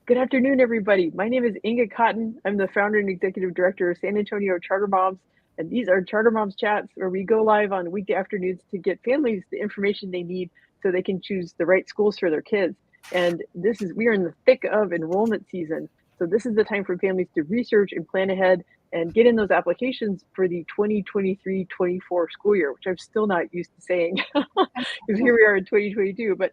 Good afternoon, everybody. My name is Inga Cotton. I'm the founder and executive director of San Antonio Charter Moms, and these are Charter Moms Chats, where we go live on weekday afternoons to get families the information they need so they can choose the right schools for their kids. And we are in the thick of enrollment season. So this is the time for families to research and plan ahead and get in those applications for the 2023-24 school year, which I'm still not used to saying because here we are in 2022. But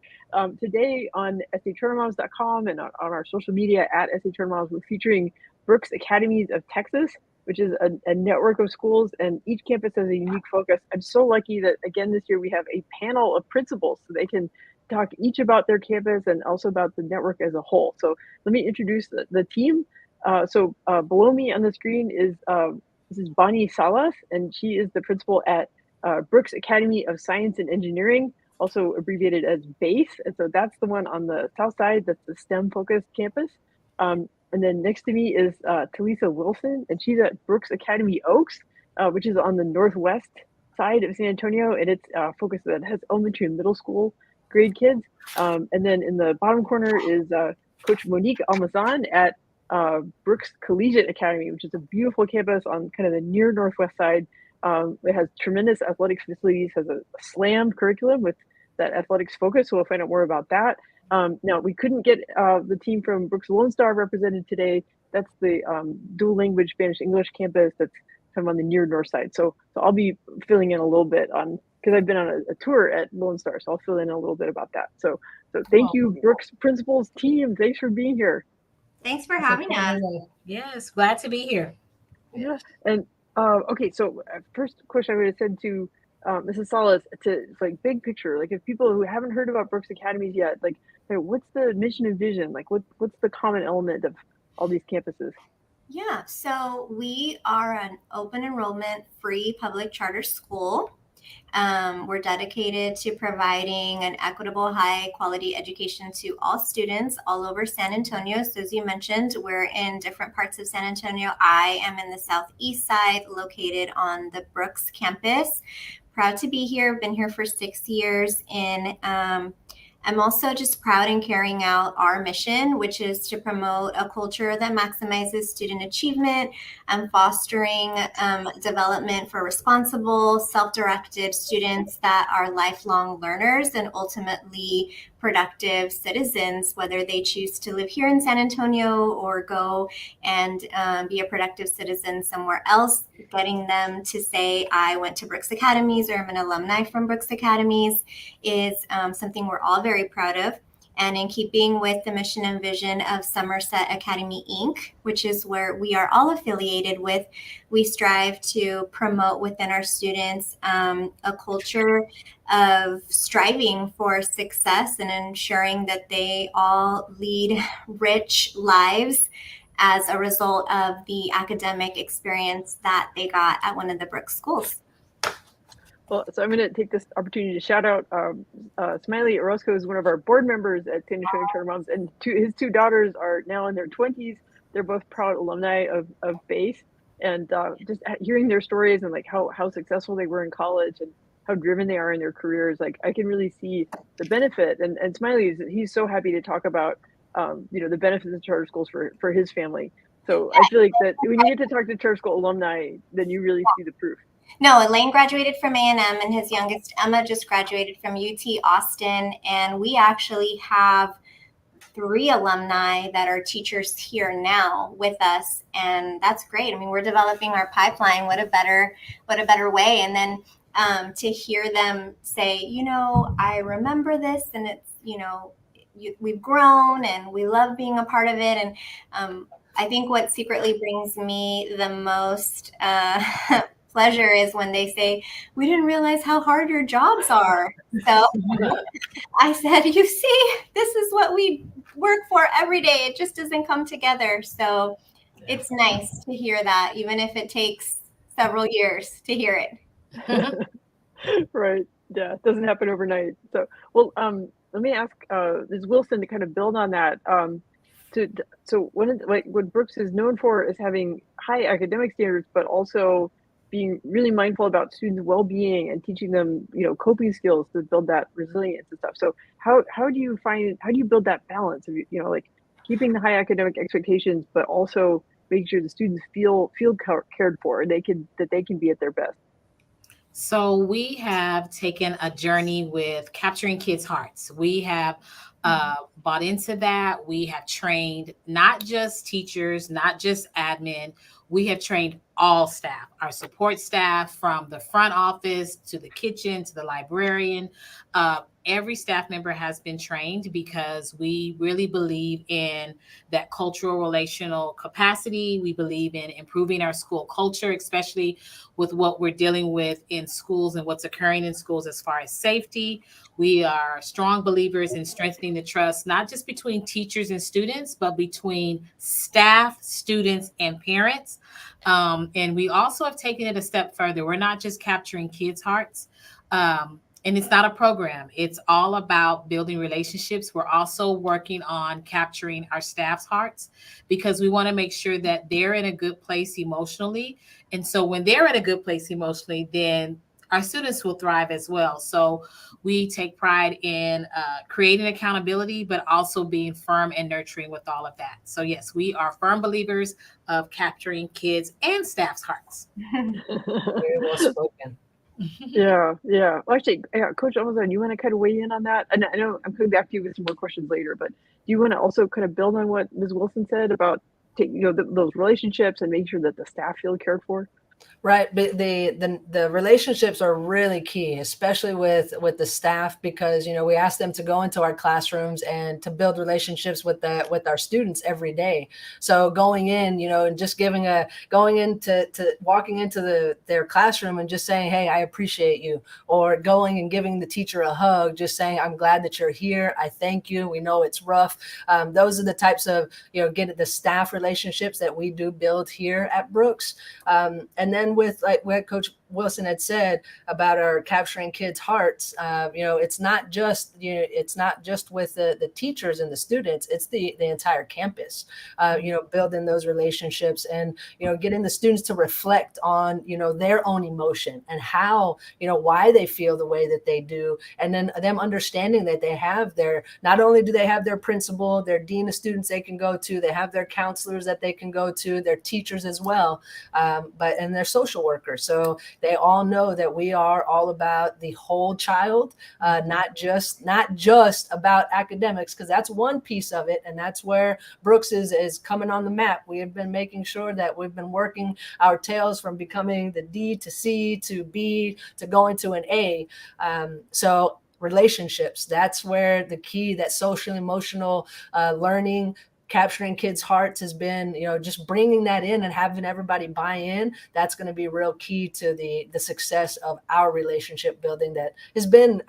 today on sachartermoms.com and on our social media at sachartermoms, we're featuring Brooks Academies of Texas, which is a network of schools, and each campus has a unique focus. I'm so lucky that, again, this year we have a panel of principals so they can talk each about their campus and also about the network as a whole. So let me introduce the team. Below me on the screen is this is Bonnie Salas, and she is the principal at Brooks Academy of Science and Engineering, also abbreviated as BASE. And so that's the one on the south side, that's the STEM-focused campus. And then next to me is TaLisa Wilson, and she's at Brooks Academy Oaks, which is on the northwest side of San Antonio, and it's focused that has elementary and middle school grade kids. And then in the bottom corner is Coach Monique Almazan at Brooks Collegiate Academy, which is a beautiful campus on kind of the near northwest side. It has tremendous athletics facilities, has a slam curriculum with that athletics focus, so we'll find out more about that. Now, we couldn't get the team from Brooks Lone Star represented today. That's the dual language Spanish-English campus that's kind of on the near north side. So I'll be filling in a little bit on, because I've been on a tour at Lone Star, so I'll fill in a little bit about that. So thank you, Brooks principals team. Thanks for being here. Thanks for having us. Yes, glad to be here. Yeah, and okay, so first question I would have said to Mrs. Salas, to like big picture, like if people who haven't heard about Brooks Academies yet, like what's the mission and vision? Like what's the common element of all these campuses? Yeah, so we are an open enrollment free public charter school. We're dedicated to providing an equitable, high quality education to all students all over San Antonio. So as you mentioned, we're in different parts of San Antonio. I am in the southeast side, located on the Brooks campus. Proud to be here. Been here for 6 years. I'm also just proud in carrying out our mission, which is to promote a culture that maximizes student achievement and fostering development for responsible, self-directed students that are lifelong learners and ultimately productive citizens, whether they choose to live here in San Antonio or go and be a productive citizen somewhere else. Getting them to say, I went to Brooks Academies or I'm an alumni from Brooks Academies is something we're all very proud of. And in keeping with the mission and vision of Somerset Academy, Inc., which is where we are all affiliated with, we strive to promote within our students a culture of striving for success and ensuring that they all lead rich lives as a result of the academic experience that they got at one of the Brooks schools. Well, so I'm going to take this opportunity to shout out Smiley Orozco is one of our board members at San Antonio Charter Moms, and his two daughters are now in their 20s. They're both proud alumni of BASE, and just hearing their stories and like how successful they were in college and how driven they are in their careers, like I can really see the benefit. And Smiley he's so happy to talk about the benefits of charter schools for his family. So I feel like that when you get to talk to charter school alumni, then you really see the proof. No, Elaine graduated from A&M, and his youngest, Emma, just graduated from UT Austin. And we actually have 3 alumni that are teachers here now with us. And that's great. I mean, we're developing our pipeline. What a better way. And then to hear them say, I remember this, and it's, we've grown and we love being a part of it. And I think what secretly brings me the most pleasure is when they say, we didn't realize how hard your jobs are. So I said, you see, this is what we work for every day. It just doesn't come together. So it's nice to hear that, even if it takes several years to hear it. Right. Yeah. It doesn't happen overnight. So, well, let me ask Ms. Wilson to kind of build on that. So what Brooks is known for is having high academic standards, but also being really mindful about students' well-being and teaching them, coping skills to build that resilience and stuff. So how do you build that balance of, keeping the high academic expectations, but also making sure the students feel cared for, and they can be at their best? So we have taken a journey with capturing kids' hearts. We have bought into that. We have trained not just teachers, not just admin. We have trained all staff, our support staff from the front office to the kitchen to the librarian. Every staff member has been trained because we really believe in that cultural relational capacity. We believe in improving our school culture, especially with what we're dealing with in schools and what's occurring in schools as far as safety. We are strong believers in strengthening the trust, not just between teachers and students, but between staff, students, and parents. And we also have taken it a step further. We're not just capturing kids' hearts. And it's not a program. It's all about building relationships. We're also working on capturing our staff's hearts because we want to make sure that they're in a good place emotionally. And so when they're in a good place emotionally, then our students will thrive as well. So we take pride in creating accountability, but also being firm and nurturing with all of that. So yes, we are firm believers of capturing kids and staff's hearts. Very well spoken. Yeah. Well, actually, Coach Almazan, you want to kind of weigh in on that? And I know I'm coming back to you with some more questions later, but do you want to also kind of build on what Ms. Wilson said about taking, those relationships and making sure that the staff feel cared for? Right, but the relationships are really key, especially with the staff, because we ask them to go into our classrooms and to build relationships with our students every day. So going in, and just walking into their classroom and just saying, "Hey, I appreciate you," or going and giving the teacher a hug, just saying, "I'm glad that you're here. I thank you. We know it's rough." Those are the types of get the staff relationships that we do build here at Brooks, and then with like what Coach Wilson had said about our capturing kids' hearts, it's not just with the teachers and the students, it's the entire campus. Building those relationships and getting the students to reflect on their own emotion and how why they feel the way that they do, and then them understanding that they have not only do they have their principal, their dean of students they can go to, they have their counselors that they can go to, their teachers as well, and their social workers. So they all know that we are all about the whole child, not just about academics, because that's one piece of it, and that's where Brooks is coming on the map. We have been making sure that we've been working our tails from becoming the D to C to B to going to an A. So relationships, that's where the key, that social emotional learning, capturing kids' hearts has been, just bringing that in and having everybody buy in. That's going to be real key to the success of our relationship building that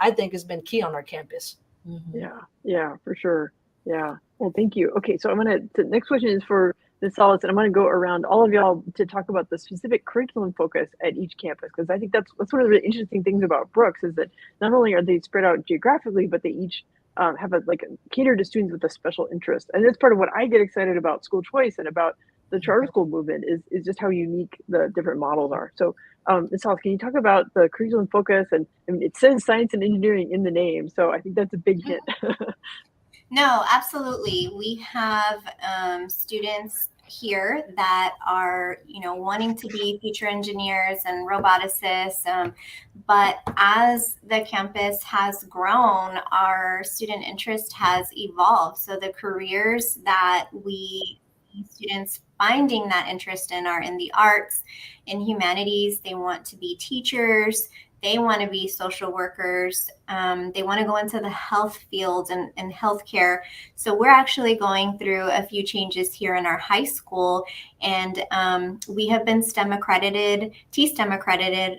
I think has been key on our campus. Mm-hmm. Yeah, for sure. Yeah. Well, thank you. Okay, so the next question is for Ms. Salas, and I'm going to go around all of y'all to talk about the specific curriculum focus at each campus, because I think that's one of the really interesting things about Brooks is that not only are they spread out geographically, but they each have cater to students with a special interest. And that's part of what I get excited about school choice and about the charter school movement is just how unique the different models are. So Ms. Salas, can you talk about the curriculum focus? And I mean, it says science and engineering in the name, so I think that's a big hit. No, absolutely. We have students here that are, wanting to be future engineers and roboticists. But as the campus has grown, our student interest has evolved. So the careers that we see students finding that interest in are in the arts, in humanities. They want to be teachers. They want to be social workers. They want to go into the health field and healthcare. So we're actually going through a few changes here in our high school. And we have been T-STEM accredited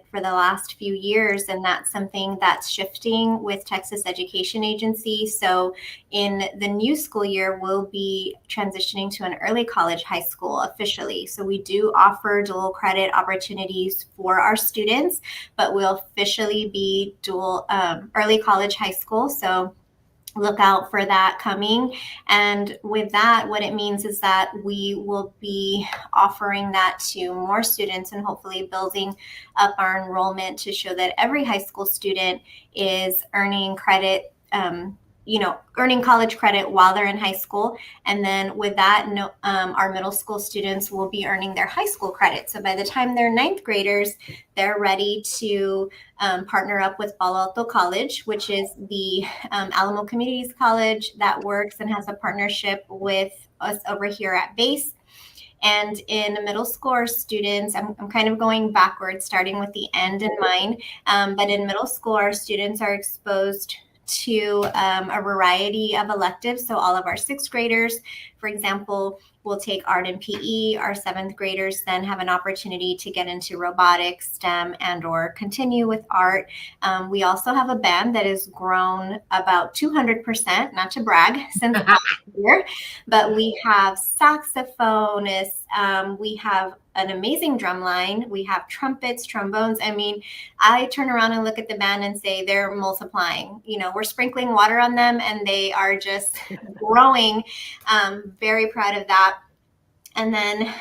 for the last few years. And that's something that's shifting with Texas Education Agency. So in the new school year, we'll be transitioning to an early college high school officially. So we do offer dual credit opportunities for our students, but we'll officially be dual early college high school. So look out for that coming. And with that, what it means is that we will be offering that to more students and hopefully building up our enrollment to show that every high school student is earning credit earning college credit while they're in high school. And then with that, our middle school students will be earning their high school credit. So by the time they're ninth graders, they're ready to partner up with Palo Alto College, which is the Alamo Communities College that works and has a partnership with us over here at Base. And in middle school students, I'm kind of going backwards, starting with the end in mind. But in middle school, our students are exposed to a variety of electives. So all of our sixth graders, for example, will take art and PE. Our seventh graders then have an opportunity to get into robotics, STEM, and or continue with art. We also have a band that has grown about 200%, not to brag, since last year, but we have saxophonists, we have an amazing drum line, we have trumpets, trombones. I mean, I turn around and look at the band and say they're multiplying. We're sprinkling water on them and they are just growing. Very proud of that. And then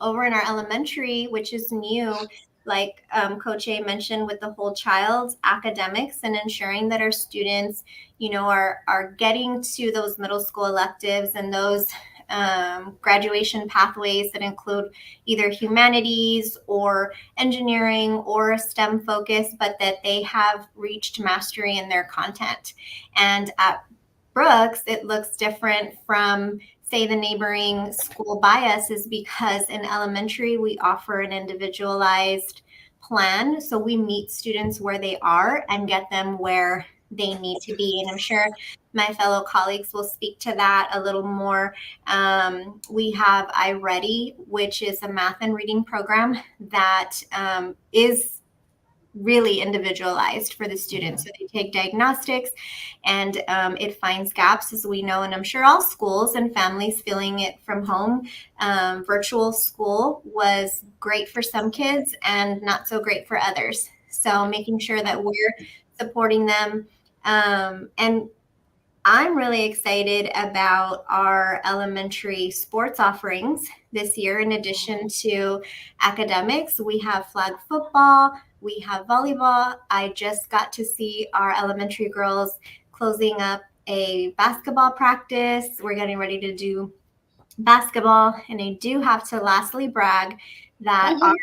over in our elementary, which is new, like Coach A mentioned, with the whole child's academics and ensuring that our students, are getting to those middle school electives and those graduation pathways that include either humanities or engineering or a STEM focus, but that they have reached mastery in their content. And at Brooks, it looks different from, say, the neighboring school by us, is because in elementary, we offer an individualized plan. So we meet students where they are and get them where they need to be. And I'm sure my fellow colleagues will speak to that a little more. We have iReady, which is a math and reading program that is really individualized for the students. So they take diagnostics and it finds gaps, as we know, and I'm sure all schools and families feeling it from home. Virtual school was great for some kids and not so great for others. So making sure that we're supporting them. And I'm really excited about our elementary sports offerings this year. In addition to academics, we have flag football, we have volleyball. I just got to see our elementary girls closing up a basketball practice. We're getting ready to do basketball. And I do have to lastly brag that our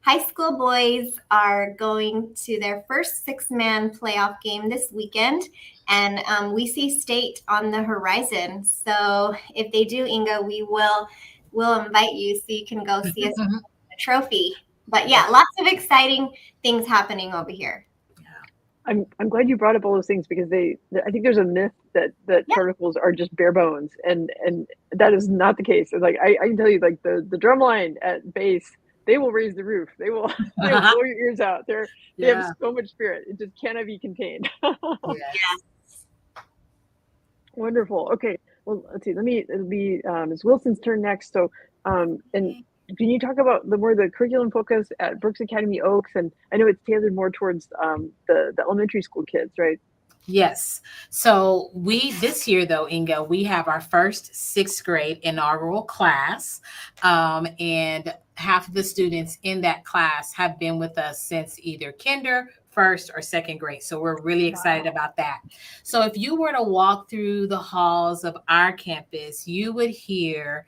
high school boys are going to their first 6-man playoff game this weekend. And we see state on the horizon. So if they do, Inga, we'll invite you so you can go see us a trophy. But yeah, lots of exciting things happening over here. I'm glad you brought up all those things, because I think there's a myth that charter schools are just bare bones, and that is not the case. It's like I can tell you, like the drum line at Base, they will raise the roof. They will blow your ears out. They have so much spirit. It just cannot be contained. Wonderful. Okay. Well, let's see. It'll be Ms. Wilson's turn next. So, and can you talk about the curriculum focus at Brooks Academy Oaks? And I know it's tailored more towards the elementary school kids, right? Yes. So this year though, Inga, we have our first sixth grade inaugural class. And half of the students in that class have been with us since either kinder, first, or second grade. So we're really excited about that. So if you were to walk through the halls of our campus, you would hear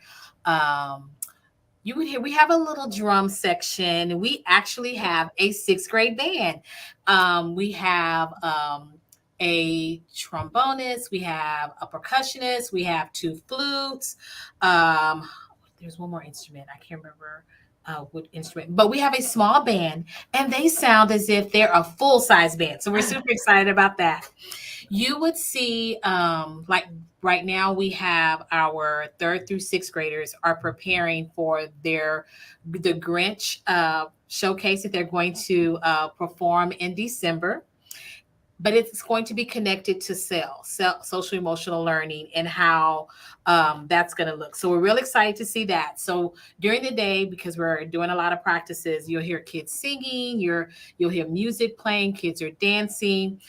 we have a little drum section. We actually have a sixth grade band. We have a trombonist, we have a percussionist, we have 2 flutes. There's one more instrument. I can't remember what instrument, but we have a small band and they sound as if they're a full-size band. So we're super excited about that. You would see, like right now we have our 3rd through 6th graders are preparing for the Grinch showcase that they're going to perform in December. But it's going to be connected to social emotional learning, and how that's going to look. So we're really excited to see that. So during the day, because we're doing a lot of practices, you'll hear kids singing, you'll hear music playing, kids are dancing.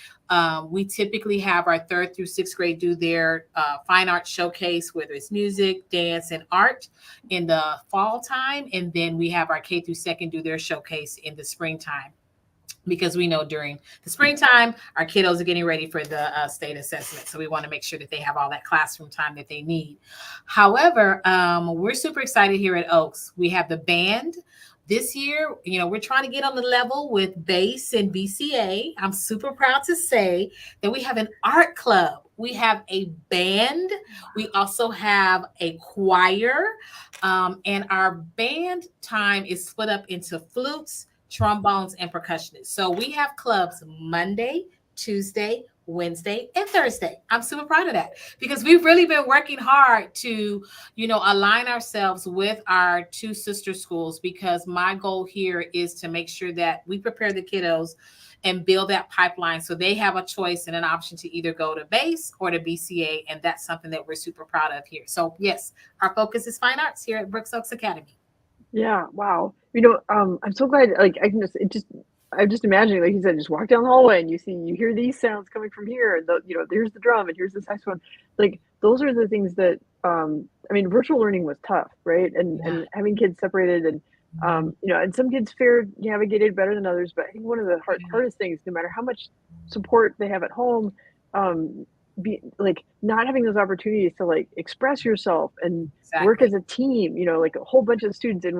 We typically have our 3rd through 6th grade do their fine art showcase, whether it's music, dance, and art in the fall time. And then we have our K through 2nd do their showcase in the springtime. because we know during the springtime, our kiddos are getting ready for the state assessment. So we want to make sure that they have all that classroom time that they need. However, we're super excited here at Oaks. We have the band. This year, we're trying to get on the level with BASE and BCA. I'm super proud to say that we have an art club. We have a band. We also have a choir. And our band time is split up into flutes, trombones, and percussionists. So we have clubs Monday, Tuesday, Wednesday, and Thursday. I'm super proud of that because we've really been working hard to, align ourselves with our two sister schools, because my goal here is to make sure that we prepare the kiddos and build that pipeline so they have a choice and an option to either go to BASE or to BCA. And that's something that we're super proud of here. So yes, our focus is fine arts here at Brooks Oaks Academy. Yeah, wow. I'm so glad, like, I'm just imagining, like you said, just walk down the hallway and you hear these sounds coming from here, and there's the drum and here's the saxophone. Like, those are the things that, virtual learning was tough, right? And having kids separated, and, and some kids navigated better than others, but I think one of the hardest things, no matter how much support they have at home, be like not having those opportunities to like express yourself and work as a team, like a whole bunch of students in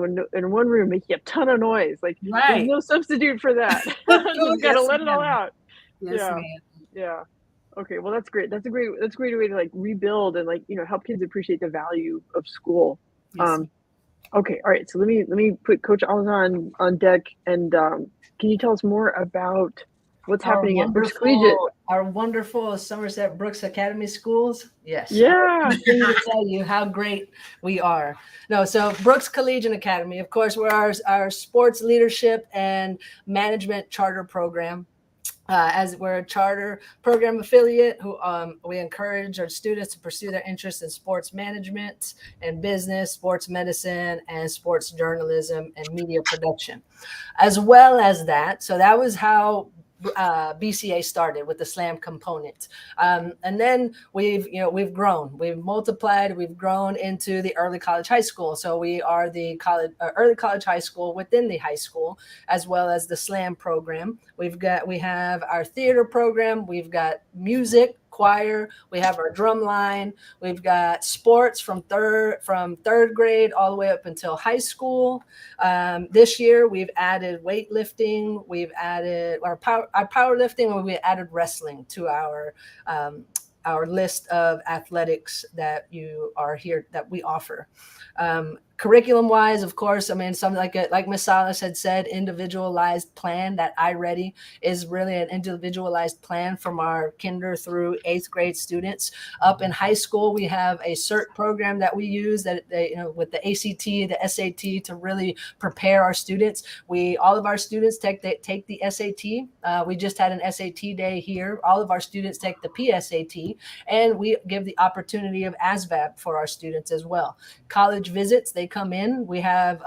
one room making a ton of noise. Like, there's no substitute for that. Just gotta let it all out. Yeah. Okay, well, that's great. That's a great way to like rebuild and like, help kids appreciate the value of school. Okay, all right. So let me put Coach Almazan on deck, and can you tell us more about what's happening at Brooks Collegiate? Our wonderful Somerset Brooks Academy schools. Yes. Yeah. To tell you how great we are. No, so Brooks Collegiate Academy, of course, we're our sports leadership and management charter program. As we're a charter program affiliate, who we encourage our students to pursue their interests in sports management and business, sports medicine, and sports journalism and media production, as well as that. So that was how BCA started, with the SLAM component, and then we've grown, we've multiplied, we've grown into the early college high school. So we are the early college high school within the high school, as well as the SLAM program. We have our theater program, we've got music, choir, we have our drum line, we've got sports from third grade all the way up until high school. This year we've added weightlifting, we've added our powerlifting, and we added wrestling to our list of athletics that we offer. Curriculum wise, of course, something like Ms. Salas had said, individualized plan. That iReady is really an individualized plan from our kinder through 8th grade students. Up in high school, we have a CERT program that we use with the ACT, the SAT, to really prepare our students. All of our students take the SAT. We just had an SAT day here. All of our students take the PSAT, and we give the opportunity of ASVAB for our students as well. College visits, they come in. We have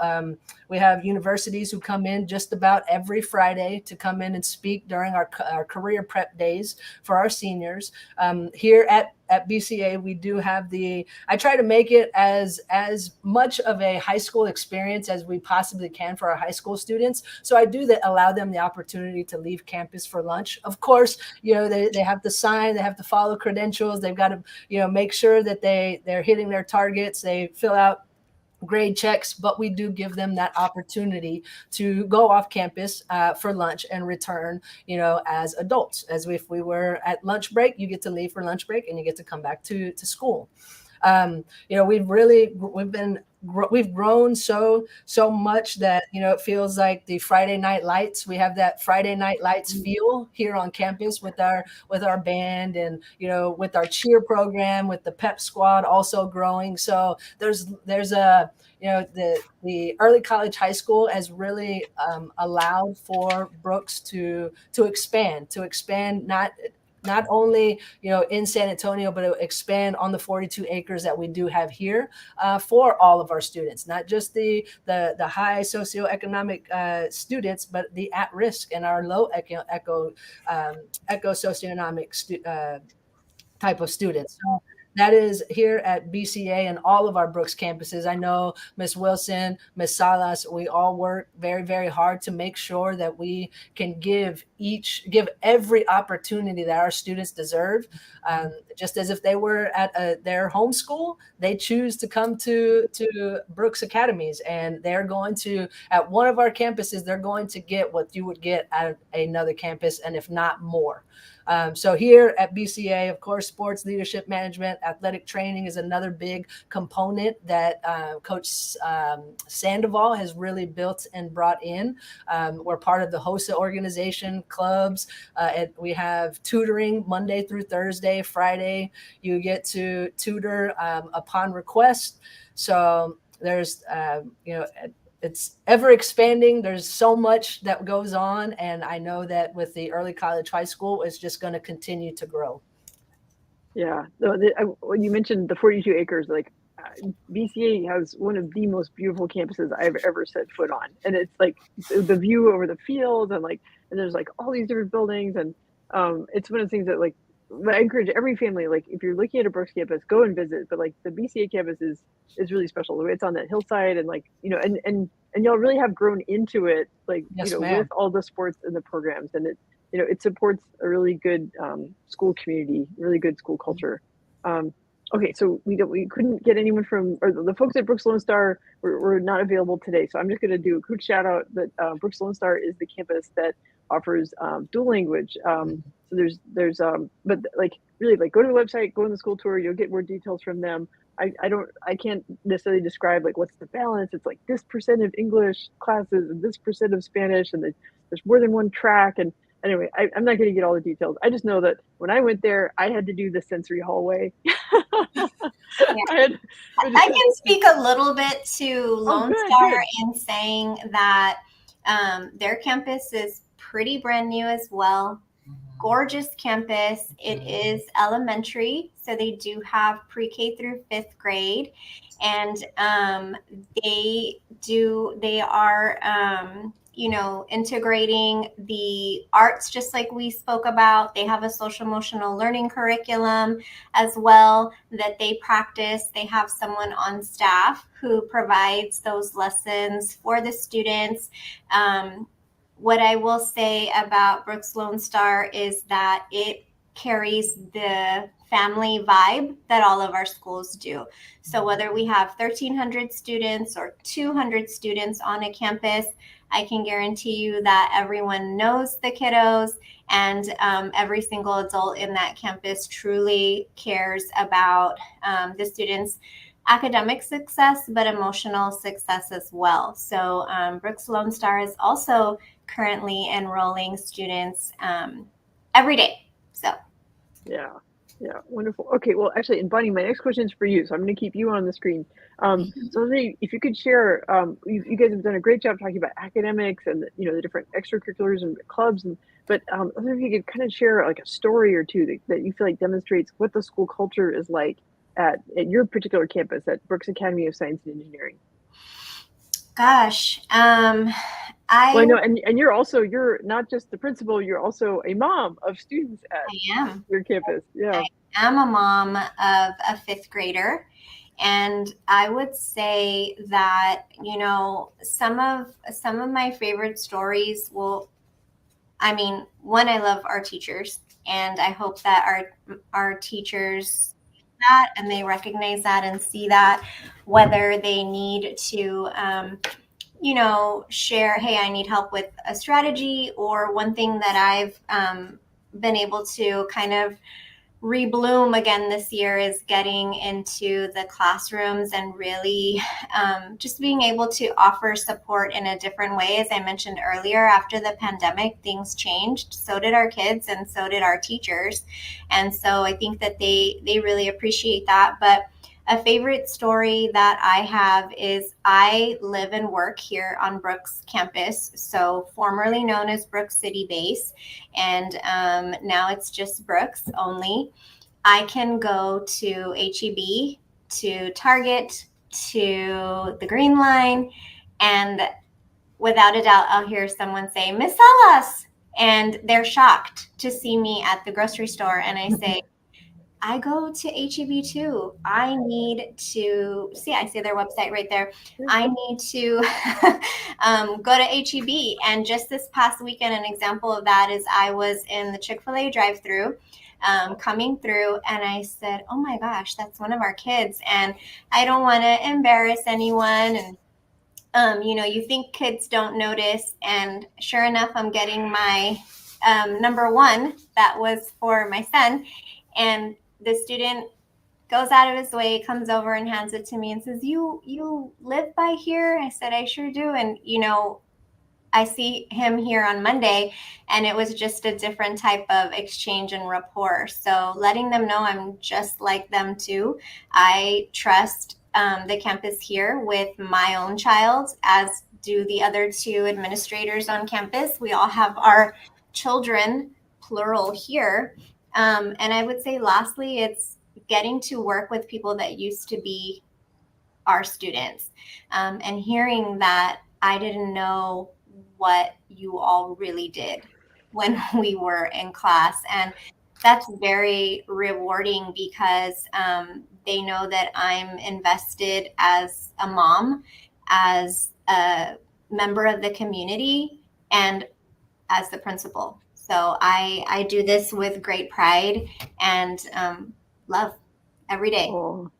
universities who come in just about every Friday to come in and speak during our career prep days for our seniors. Here at BCA, we do have I try to make it as much of a high school experience as we possibly can for our high school students. So I do allow them the opportunity to leave campus for lunch. Of course, they have to sign, they have to follow credentials. They've got to, make sure that they're hitting their targets. They fill out grade checks, but we do give them that opportunity to go off campus for lunch and return, as adults. As if we were at lunch break, you get to leave for lunch break and you get to come back to school. We've grown so much that, it feels like the Friday Night Lights. We have that Friday Night Lights feel here on campus with our band, and, with our cheer program, with the pep squad also growing. So there's a, the early college high school has really allowed for Brooks to expand, not only, in San Antonio, but expand on the 42 acres that we do have here for all of our students, not just the high socioeconomic students, but the at-risk and our low eco socioeconomic type of students. So That is here at BCA and all of our Brooks campuses. I know Miss Wilson, Miss Salas, we all work very, very hard to make sure that we can give every opportunity that our students deserve. Just as if they were at their home school, they choose to come to Brooks Academies, and they're going to, at one of our campuses, they're going to get what you would get at another campus, and if not more. So here at BCA, of course, sports leadership management, athletic training is another big component that Coach Sandoval has really built and brought in. We're part of the HOSA organization, clubs, and we have tutoring Monday through Thursday. Friday, you get to tutor upon request. So there's, it's ever expanding. There's so much that goes on. And I know that with the early college high school, it's just going to continue to grow. Yeah. So when you mentioned the 42 acres, like BCA has one of the most beautiful campuses I've ever set foot on. And it's like the view over the field and there's like all these different buildings. And it's one of the things that like, I encourage every family, like if you're looking at a Brooks campus, go and visit. But like the BCA campus is really special. The way it's on that hillside and like, and y'all really have grown into it, like, yes, with all the sports and the programs. And it supports a really good school community, really good school culture. Okay, so we couldn't get anyone from, or the folks at Brooks Lone Star were not available today. So I'm just going to do a quick shout out that Brooks Lone Star is the campus that offers dual language. So there's but like really like go to the website, go on the school tour, you'll get more details from them. I can't necessarily describe like what's the balance. It's like this % of English classes and this % of Spanish, and there's more than one track. And anyway, I'm not going to get all the details. I just know that when I went there, I had to do the sensory hallway. I can speak a little bit to Lone Star in saying that their campus is pretty brand new as well. Gorgeous campus. It is elementary, so they do have pre-K through 5th grade, and they are integrating the arts just like we spoke about. They have a social emotional learning curriculum as well that they practice. They have someone on staff who provides those lessons for the students. What I will say about Brooks Lone Star is that it carries the family vibe that all of our schools do. So whether we have 1,300 students or 200 students on a campus, I can guarantee you that everyone knows the kiddos, and every single adult in that campus truly cares about the students' academic success, but emotional success as well. So Brooks Lone Star is also currently enrolling students every day. So yeah, wonderful. Okay, well, actually, and Bonnie, my next question is for you, so I'm going to keep you on the screen. So if you could share, you guys have done a great job talking about academics and the different extracurriculars and clubs, but I wonder if you could kind of share like a story or two that you feel like demonstrates what the school culture is like at your particular campus at Brooks Academy of Science and Engineering. Gosh, well, I know, and you're not just the principal, you're also a mom of students at your campus. Yeah, I am a mom of a 5th grader, and I would say that some of my favorite stories. Well, I mean, one, I love our teachers, and I hope that our teachers that and they recognize that and see that, whether they need to share, hey, I need help with a strategy, or one thing that I've been able to kind of rebloom again this year is getting into the classrooms and really just being able to offer support in a different way. As I mentioned earlier, after the pandemic, things changed. So did our kids and so did our teachers. And so I think that they really appreciate that. But a favorite story that I have is I live and work here on Brooks campus, so formerly known as Brooks City Base, and now it's just Brooks only. I can go to H-E-B, to Target, to the Green Line, and without a doubt, I'll hear someone say, "Miss Salas," and they're shocked to see me at the grocery store, and I say, I go to HEB too. I need to see, I see their website right there. I need to go to HEB. And just this past weekend, an example of that is I was in the Chick-fil-A drive-through, coming through, and I said, oh my gosh, that's one of our kids. And I don't want to embarrass anyone. And you think kids don't notice. And sure enough, I'm getting my number one that was for my son. And the student goes out of his way, comes over and hands it to me and says, you live by here? I said, I sure do. And, I see him here on Monday, and it was just a different type of exchange and rapport. So letting them know I'm just like them too. I trust the campus here with my own child, as do the other two administrators on campus. We all have our children, plural, here. And I would say lastly, it's getting to work with people that used to be our students, and hearing that I didn't know what you all really did when we were in class. And that's very rewarding because they know that I'm invested as a mom, as a member of the community, and as the principal. So I do this with great pride and love every day. Oh,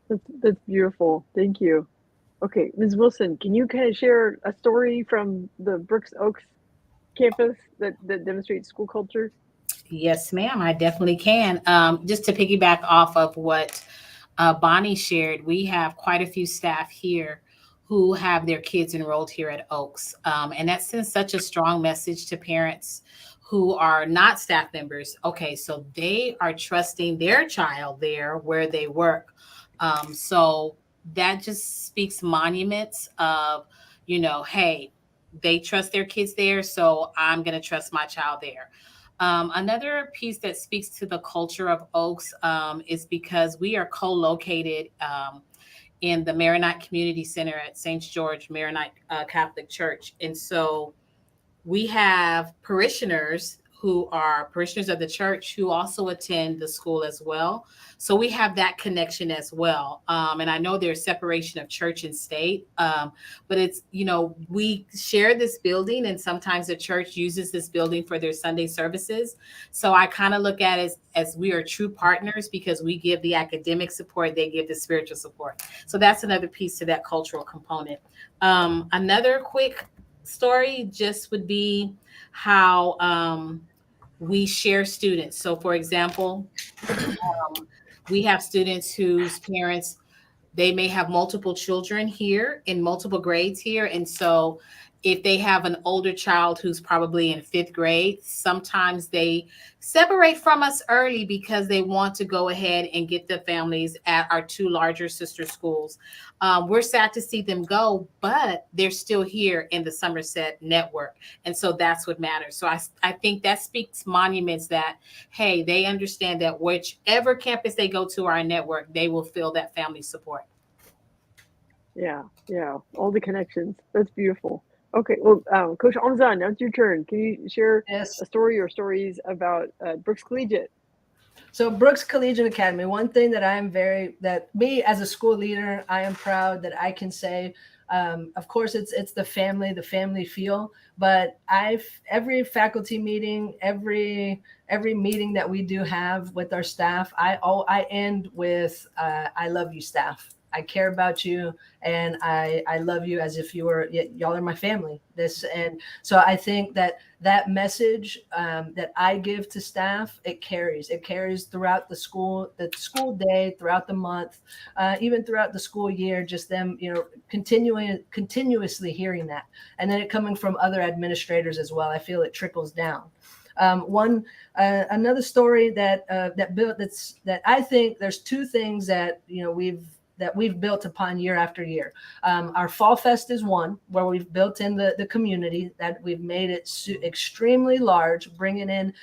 that's beautiful. Thank you. Okay, Ms. Wilson, can you kind of share a story from the Brooks Oaks campus that demonstrates school culture? Yes, ma'am, I definitely can. Just to piggyback off of what Bonnie shared, we have quite a few staff here who have their kids enrolled here at Oaks. And that sends such a strong message to parents who are not staff members. Okay, so they are trusting their child there where they work. So that just speaks monuments of, hey, they trust their kids there, so I'm going to trust my child there. Another piece that speaks to the culture of Oaks is because we are co-located in the Maronite Community Center at St. George Maronite Catholic Church. And so we have parishioners who are parishioners of the church who also attend the school as well. So we have that connection as well. And I know there's separation of church and state, but it's, we share this building, and sometimes the church uses this building for their Sunday services. So I kind of look at it as we are true partners because we give the academic support, they give the spiritual support. So that's another piece to that cultural component. Another quick story just would be how we share students. So for example, we have students whose parents, they may have multiple children here in multiple grades here. And so if they have an older child who's probably in 5th grade, sometimes they separate from us early because they want to go ahead and get the families at our 2 larger sister schools. We're sad to see them go, but they're still here in the Somerset network. And so that's what matters. So I think that speaks monuments that, hey, they understand that whichever campus they go to our network, they will feel that family support. Yeah, all the connections. That's beautiful. Okay, well, Coach Almazan, now it's your turn. Can you share a story or stories about Brooks Collegiate? So Brooks Collegiate Academy, one thing that me as a school leader, I am proud that I can say, of course, it's the family feel, but every faculty meeting, every meeting that we do have with our staff, I end with, I love you, staff. I care about you, and I love you as if y'all are my family. And so I think that message that I give to staff, it carries throughout the school day, throughout the month, even throughout the school year. Just them, continuously hearing that, and then it coming from other administrators as well. I feel it trickles down. Another story that I think there's 2 things that we've built upon year after year. Our Fall Fest is one where we've built in the community, that we've made it extremely large, bringing in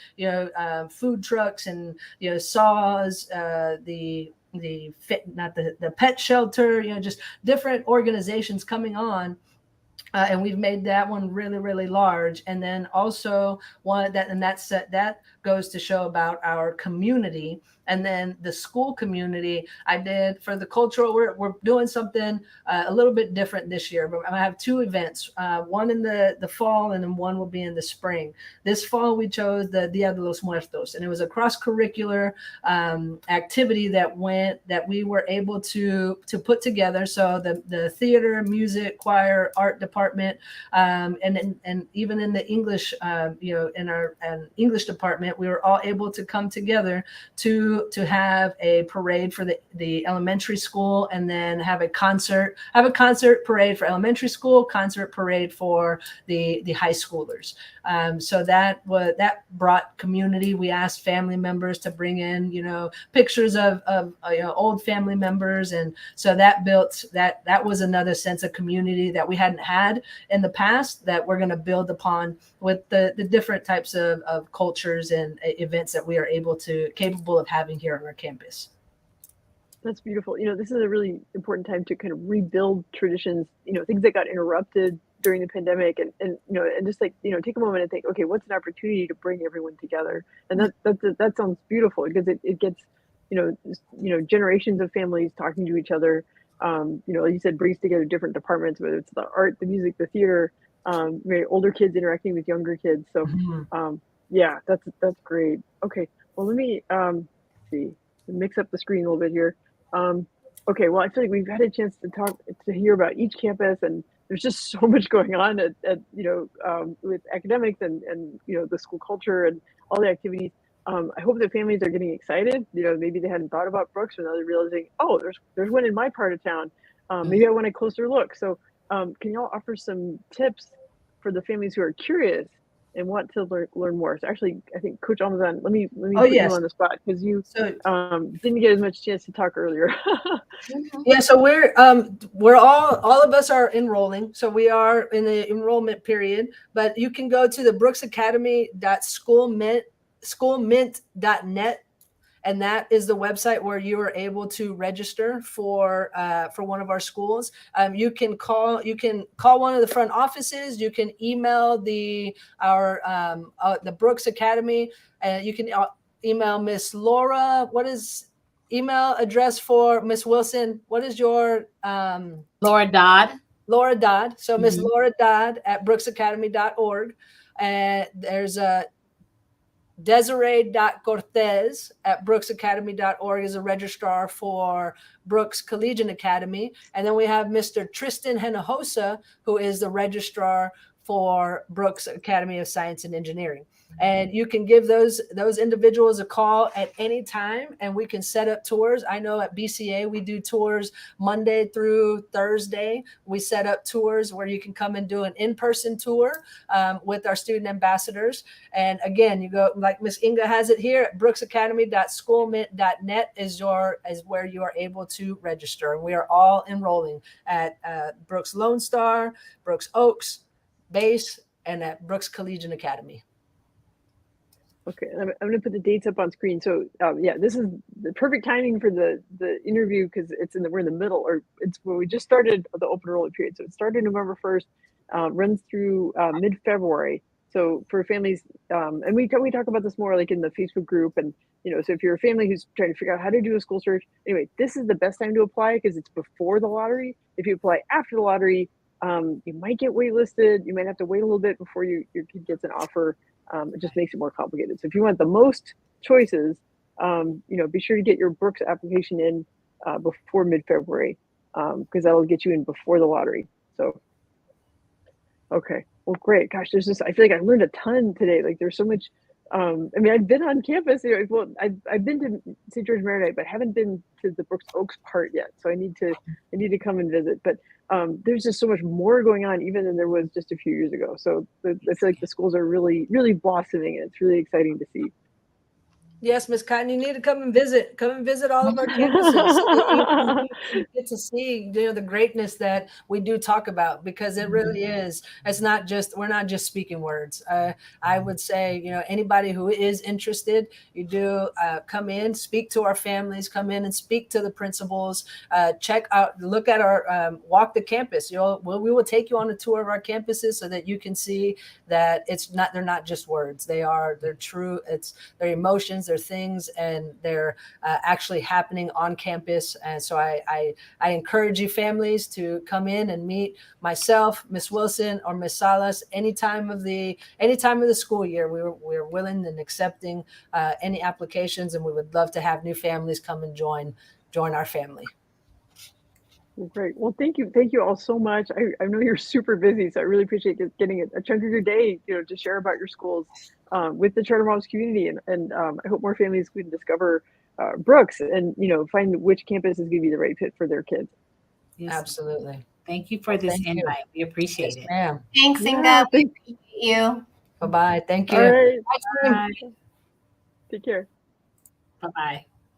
food trucks and saws, the pet shelter, just different organizations coming on. And we've made that one really, really large. And then also that goes to show about our community. And then the school community, I did for the cultural, we're doing something a little bit different this year, but I have two events, one in the fall and then one will be in the spring. This fall, we chose the Dia de los Muertos, and it was a cross-curricular activity that we were able to put together. So the theater, music, choir, art department, and even in the English, in our English department, we were all able to come together to have a parade for the elementary school, and then have a concert parade for elementary school, concert parade for the high schoolers. So that brought community. We asked family members to bring in, pictures of old family members. And so that was another sense of community that we hadn't had in the past, that we're going to build upon with the different types of cultures and events that we are capable of having here on our campus. That's beautiful. This is a really important time to kind of rebuild traditions, things that got interrupted during the pandemic, and just like, take a moment and think, okay, what's an opportunity to bring everyone together? And that sounds beautiful, because it gets, generations of families talking to each other. Like you said, brings together different departments, whether it's the art, the music, the theater, older kids interacting with younger kids. So, yeah, that's great. Okay. Well, let me see, mix up the screen a little bit here. Okay, well, I feel like we've had a chance to hear about each campus, and there's just so much going on at with academics and the school culture and all the activities. I hope that families are getting excited. Maybe they hadn't thought about Brooks, but now they're realizing, oh, there's one in my part of town. Maybe I want a closer look. So, can y'all offer some tips for the families who are curious and want to learn more? So actually, I think Coach Almazan, let me put you on the spot, because you didn't get as much chance to talk earlier. Yeah, so we're all of us are enrolling. So we are in the enrollment period, but you can go to the brooksacademy.schoolmint.net. And that is the website where you are able to register for one of our schools. You can call one of the front offices. You can email the Brooks Academy, and you can email Miss Laura. What is email address for Miss Wilson? What is your Laura Dodd. Laura Dodd. So Miss Laura Dodd at brooksacademy.org. And there's a Desiree.Cortez at brooksacademy.org is a registrar for Brooks Collegiate Academy. And then we have Mr. Tristan Hinojosa, who is the registrar for Brooks Academy of Science and Engineering. And you can give those individuals a call at any time, and we can set up tours. I know at BCA, we do tours Monday through Thursday. We set up tours where you can come and do an in-person tour with our student ambassadors. And again, you go, like Miss Inga has it here, at brooksacademy.schoolmint.net is where you are able to register. And we are all enrolling at Brooks Lone Star, Brooks Oaks, Base, and at Brooks Collegiate Academy. Okay, I'm going to put the dates up on screen. So this is the perfect timing for the interview, because we're in the middle, or it's when we just started the open enrollment period. So it started November 1st, runs through mid-February. So for families, and we talk about this more like in the Facebook group, and so if you're a family who's trying to figure out how to do a school search, anyway, this is the best time to apply, because it's before the lottery. If you apply after the lottery, you might get waitlisted. You might have to wait a little bit before your kid gets an offer. It just makes it more complicated. So if you want the most choices, be sure to get your Brooks application in before mid-February, because that'll get you in before the lottery. So, okay, well, great. Gosh, I feel like I learned a ton today. Like, there's so much. I've been on campus. I've been to St. George Maronite, but haven't been to the Brooks Oaks part yet. So I need to come and visit. But there's just so much more going on even than there was just a few years ago. So I feel like the schools are really, really blossoming, and it's really exciting to see. Yes, Miss Cotton, you need to come and visit. Come and visit all of our campuses so that you get to see, the greatness that we do talk about, because it really is. It's not just, we're not just speaking words. I would say, anybody who is interested, you do come in, speak to our families, come in and speak to the principals, check out, look at our, walk the campus. We will take you on a tour of our campuses so that you can see that they're not just words. They're true. It's their emotions, their things, and they're actually happening on campus. And so I encourage you families to come in and meet myself, Miss Wilson, or Miss Salas any time of the school year. We're willing and accepting any applications, and we would love to have new families come and join our family. Well, great. Well, thank you all so much. I know you're super busy, so I really appreciate getting a chunk of your day, to share about your schools with the Charter Moms community, and I hope more families can discover Brooks and find which campus is going to be the right fit for their kids. Yes. Absolutely. Thank you for this invite. We appreciate it. Ma'am. Thanks, Inga. We appreciate you. Bye-bye. Thank you. All right. Bye. Take care. Bye-bye.